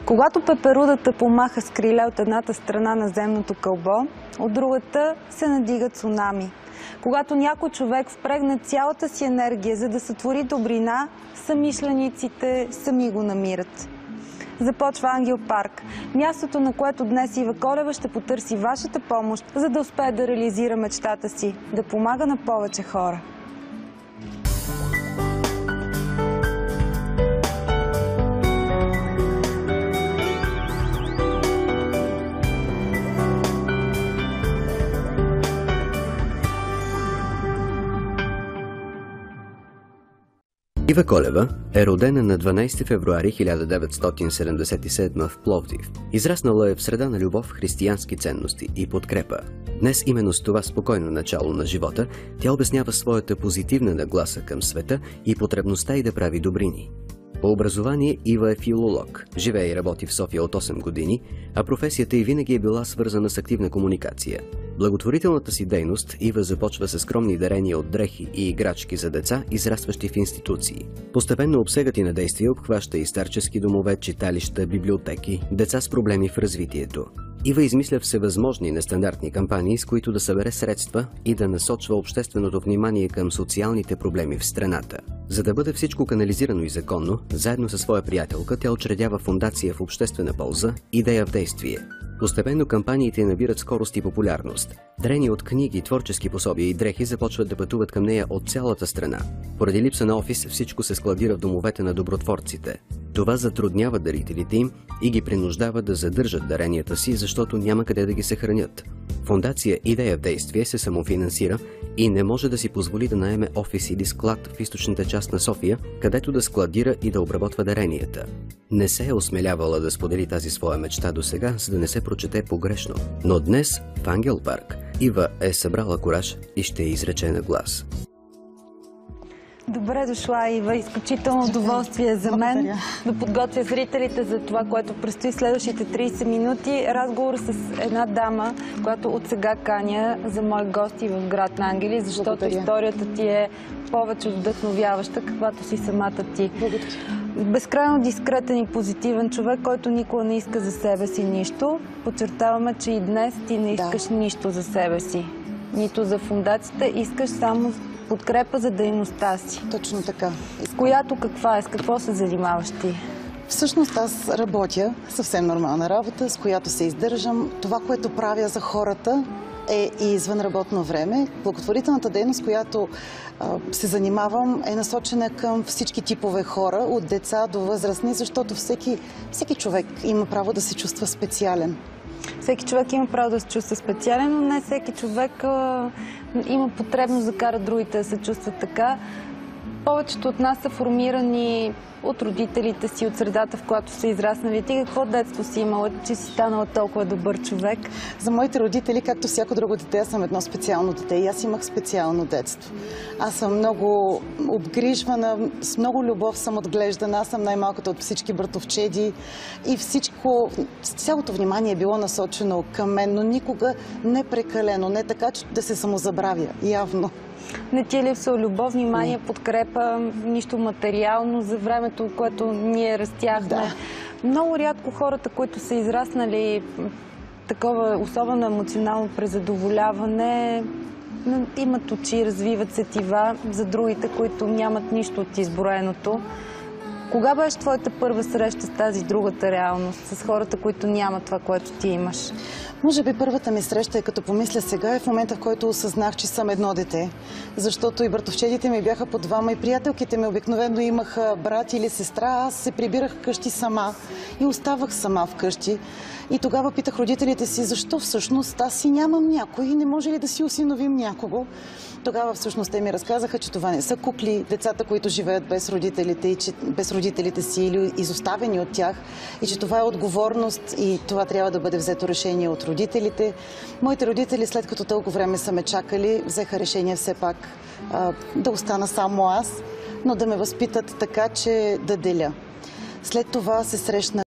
Когато пеперудата помаха с криле от едната страна на земното кълбо, от другата се надига цунами. Когато някой човек впрегне цялата си енергия, за да сътвори добрина, съмишлениците сами го намират. Започва Ангел Парк, мястото, на което днес Ива Колева ще потърси вашата помощ, за да успее да реализира мечтата си, да помага на повече хора. Ива Колева е родена на 12 февруари 1977 в Пловдив. Израснала е в среда на любов, християнски ценности и подкрепа. Днес именно с това спокойно начало на живота тя обяснява своята позитивна нагласа към света и потребността й да прави добрини. По образование Ива е филолог, живее и работи в София от 8 години, а професията й винаги е била свързана с активна комуникация. Благотворителната си дейност Ива започва с скромни дарения от дрехи и играчки за деца, израстващи в институции. Постепенно обсегът и на действие обхваща и старчески домове, читалища, библиотеки, деца с проблеми в развитието. Ива измисля всевъзможни нестандартни кампании, с които да събере средства и да насочва общественото внимание към социалните проблеми в страната. За да бъде всичко канализирано и законно, заедно със своя приятелка тя учредява фондация в обществена полза „Идея в действие“. Постепенно кампаниите набират скорост и популярност. Дарени от книги, творчески пособия и дрехи започват да пътуват към нея от цялата страна. Поради липса на офис всичко се складира в домовете на добротворците. Това затруднява дарителите им и ги принуждава да задържат даренията си, защото няма къде да ги съхранят. Фондация „Идея в действие“ се самофинансира и не може да си позволи да наеме офис или склад в източната част на София, където да складира и да обработва даренията. Не се е осмелявала да сподели тази своя мечта досега, за да не се прочете погрешно. Но днес в Ангел Парк Ива е събрала кураж и ще я изрече на глас. Добре дошла, Ива. Изключително удоволствие за мен да подготвя зрителите за това, което предстои следващите 30 минути. Разговор с една дама, която от сега каня за мои гости в град Ангели, защото историята ти е повече от вдъхновяваща, каквато си самата ти. Благодаря. Безкрайно дискретен и позитивен човек, който никога не иска за себе си нищо. Подчертаваме, че и днес ти не искаш нищо за себе си. Нито за фондацията, искаш само подкрепа за дейността си. Точно така. Която каква е? С какво се занимаваш ти? Всъщност аз работя съвсем нормална работа, с която се издържам. Това, което правя за хората, е и извън работно време. Благотворителната дейност, която се занимавам, е насочена към всички типове хора, от деца до възрастни, защото всеки човек има право да се чувства специален. Всеки човек има право да се чувства специален, но не всеки човек има потребност да кара другите да се чувстват така. Повечето от нас са формирани от родителите си, от средата, в която са израснали. Ти какво детство си имала, че си станала толкова добър човек? За моите родители, както всяко друго дете, аз съм едно специално дете и аз имах специално детство. Аз съм много обгрижвана, с много любов съм отглеждана, аз съм най-малката от всички братовчеди и цялото внимание е било насочено към мен, но никога не прекалено, не така, че да се самозабравя, явно. Не ти е липсва любов, внимание, подкрепа, нищо материално за времето, което ние растяхме. Да. Много рядко хората, които са израснали такова особено емоционално презадоволяване, имат очи, развиват сетива за другите, които нямат нищо от изброеното. Кога беше твоята първа среща с тази другата реалност, с хората, които нямат това, което ти имаш? Може би първата ми среща, като помисля сега, е в момента, в който осъзнах, че съм едно дете. Защото и братовчедите ми бяха по двама, и приятелките ми обикновено имаха брат или сестра. Аз се прибирах вкъщи сама и оставах сама вкъщи. И тогава питах родителите си, защо всъщност аз си нямам някой и не може ли да си осиновим някого. Тогава всъщност те ми разказаха, че това не са кукли, децата, които живеят без родителите си или изоставени от тях, и че това е отговорност и това трябва да бъде взето решение от родителите. Моите родители, след като дълго време са ме чакали, взеха решение все пак да остана само аз, но да ме възпитат така, че да деля. След това се срещна